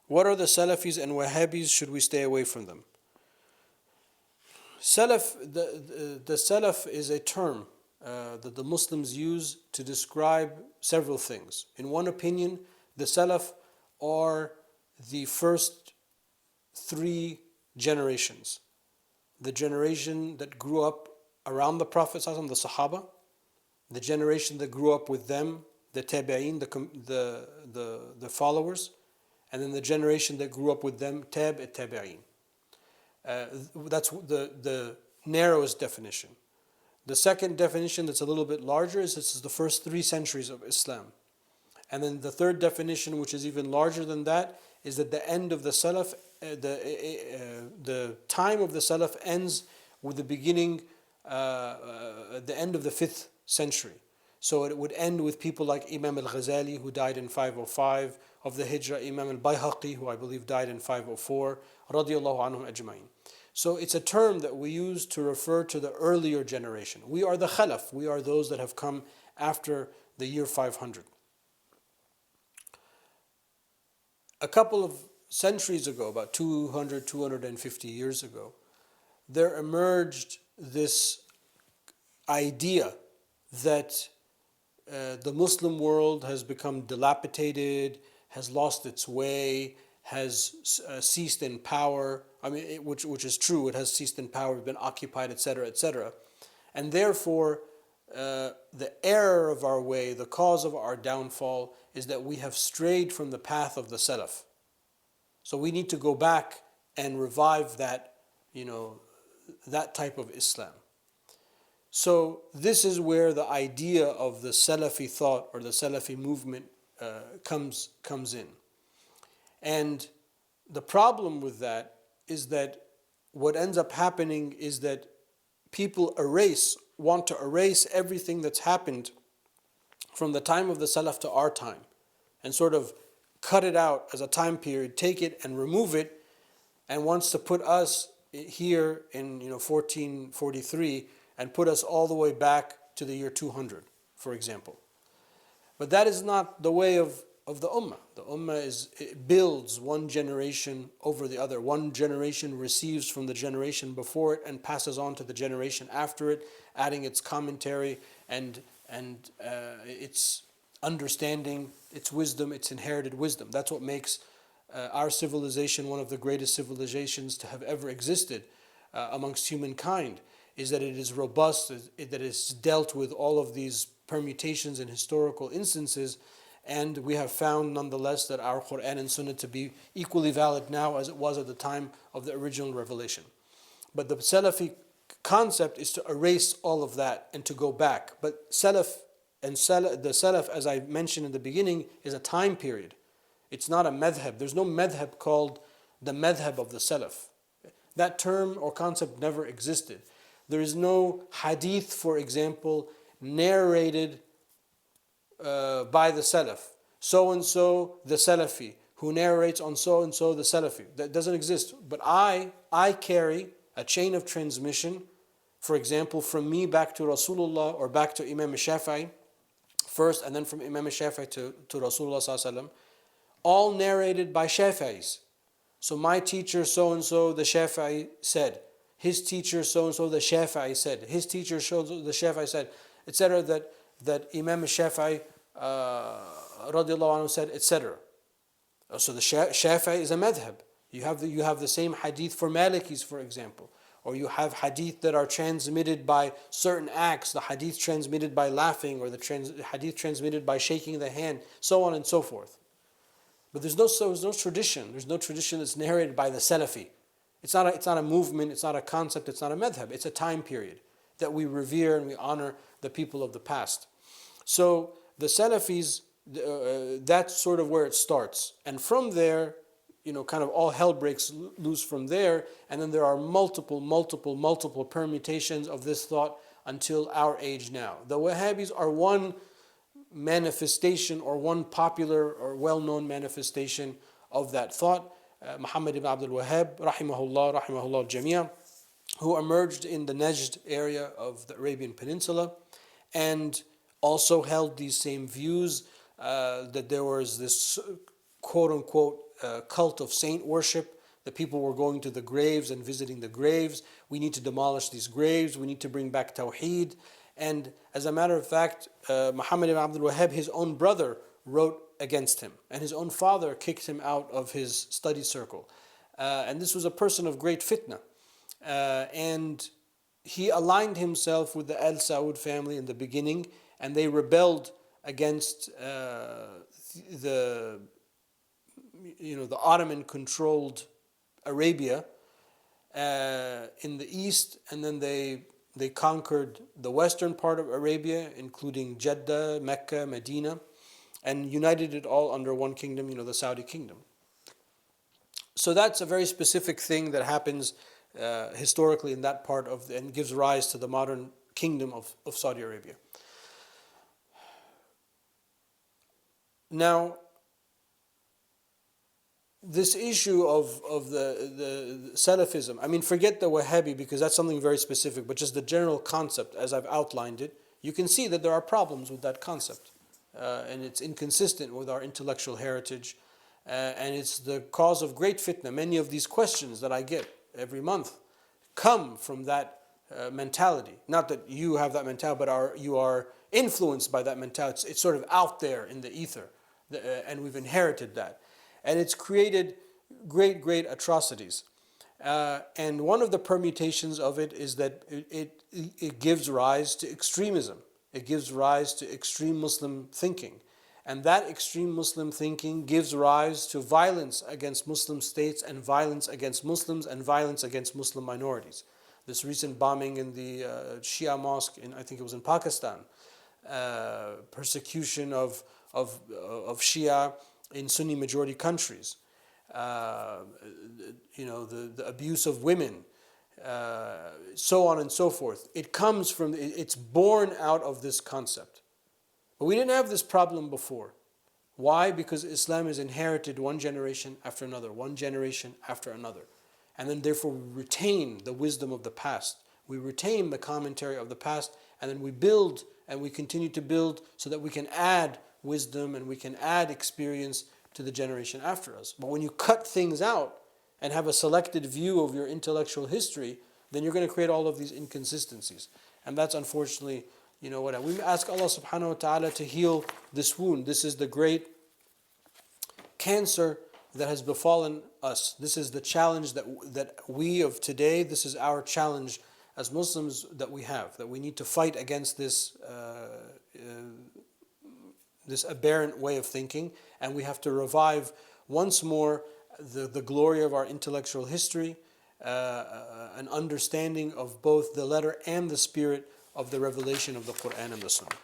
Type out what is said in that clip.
What are the Salafis and Wahhabis? Should we stay away from them? Salaf, the Salaf is a term that the Muslims use to describe several things. In one opinion, the Salaf are the first three generations. The generation that grew up around the Prophet ﷺ, the Sahaba, the generation that grew up with them, the Tabi'een, the followers, and then the generation that grew up with them, Tabi'een. That's the narrowest definition. The second definition, that's a little bit larger, is this is the first 3 centuries of Islam. And then the third definition, which is even larger than that, is that the end of the Salaf, the time of the Salaf ends with the beginning, the end of the 5th century. So it would end with people like Imam al-Ghazali, who died in 505, of the Hijrah, Imam al-Bayhaqi, who I believe died in 504, radiyallahu anhum ajma'in. So it's a term that we use to refer to the earlier generation. We are the Khalaf, we are those that have come after the year 500. A couple of centuries ago, about 200, 250 years ago, there emerged this idea that the Muslim world has become dilapidated, has lost its way, has ceased in power. I mean, which is true. It has ceased in power, been occupied, etc., etc. And therefore, the error of our way, the cause of our downfall, is that we have strayed from the path of the Salaf. So we need to go back and revive that, that type of Islam. So this is where the idea of the Salafi thought or the Salafi movement comes in. And the problem with that is that what ends up happening is that people want to erase everything that's happened from the time of the Salaf to our time and sort of cut it out as a time period, take it and remove it, and wants to put us here in 1443 and put us all the way back to the year 200, for example. But that is not the way of the Ummah. The Ummah it builds one generation over the other. One generation receives from the generation before it and passes on to the generation after it, adding its commentary and its understanding, its wisdom, its inherited wisdom. That's what makes our civilization one of the greatest civilizations to have ever existed amongst humankind, is that it is robust, that it's dealt with all of these permutations and historical instances, and we have found nonetheless that our Quran and Sunnah to be equally valid now as it was at the time of the original revelation. But the Salafi concept is to erase all of that and to go back. But Salaf and the Salaf, as I mentioned in the beginning, is a time period. It's not a madhab. There's no madhab called the madhab of the Salaf. That term or concept never existed. There is no hadith, for example, narrated by the Salaf. So-and-so the Salafi, who narrates on so-and-so the Salafi. That doesn't exist. But I carry a chain of transmission, for example, from me back to Rasulullah or back to Imam Shafi'i first, and then from Imam Shafi'i to Rasulullah sallallahu alaihi wasallam, all narrated by Shafi'is. So my teacher so-and-so the Shafi'i said, his teacher so-and-so the Shafi'i said, his teacher so-and-so the Shafi'i said, etc. That Imam Shafi'i radiallahu anhu said, etc. So the Shafi'i is a madhab. You have the same hadith for Malikis, for example. Or you have hadith that are transmitted by certain acts, the hadith transmitted by laughing, or the hadith transmitted by shaking the hand, so on and so forth. But there's no tradition. There's no tradition that's narrated by the Salafi. It's not a movement, it's not a concept, it's not a madhab. It's a time period that we revere and we honor the people of the past. So the Salafis, that's sort of where it starts. And from there, kind of all hell breaks loose from there. And then there are multiple permutations of this thought until our age now. The Wahhabis are one manifestation or one popular or well-known manifestation of that thought. Muhammad ibn Abdul Wahhab, rahimahullah al-Jamia, who emerged in the Najd area of the Arabian Peninsula and also held these same views that there was this quote unquote cult of saint worship. The people were going to the graves and visiting the graves. We need to demolish these graves. We need to bring back Tawheed. And as a matter of fact, Muhammad ibn Abdul Wahhab, his own brother, wrote against him. And his own father kicked him out of his study circle. And this was a person of great fitna. And he aligned himself with the Al Saud family in the beginning, and they rebelled against the Ottoman-controlled Arabia in the east, and then they conquered the western part of Arabia, including Jeddah, Mecca, Medina, and united it all under one kingdom, the Saudi kingdom. So that's a very specific thing that happens historically in that part and gives rise to the modern kingdom of Saudi Arabia. Now, this issue of the Salafism, I mean, forget the Wahhabi because that's something very specific, but just the general concept as I've outlined it, you can see that there are problems with that concept. And it's inconsistent with our intellectual heritage, and it's the cause of great fitna. Many of these questions that I get every month come from that mentality. Not that you have that mentality, but you are influenced by that mentality. It's sort of out there in the ether, and we've inherited that. And it's created great atrocities. And one of the permutations of it is that it gives rise to extremism. It gives rise to extreme Muslim thinking. And that extreme Muslim thinking gives rise to violence against Muslim states and violence against Muslims and violence against Muslim minorities. This recent bombing in the Shia mosque, I think it was in Pakistan, persecution of Shia in Sunni majority countries, the abuse of women, so on and so forth. It's born out of this concept. But we didn't have this problem before. Why? Because Islam is inherited one generation after another, one generation after another. And then therefore we retain the wisdom of the past. We retain the commentary of the past, and then we build and we continue to build so that we can add wisdom and we can add experience to the generation after us. But when you cut things out and have a selected view of your intellectual history, then you're going to create all of these inconsistencies. And that's unfortunately, what we ask Allah subhanahu wa ta'ala to heal this wound. This is the great cancer that has befallen us. This is the challenge that we of today, this is our challenge as Muslims that we have, that we need to fight against this aberrant way of thinking, and we have to revive once more the glory of our intellectual history, an understanding of both the letter and the spirit of the revelation of the Quran and the Sunnah.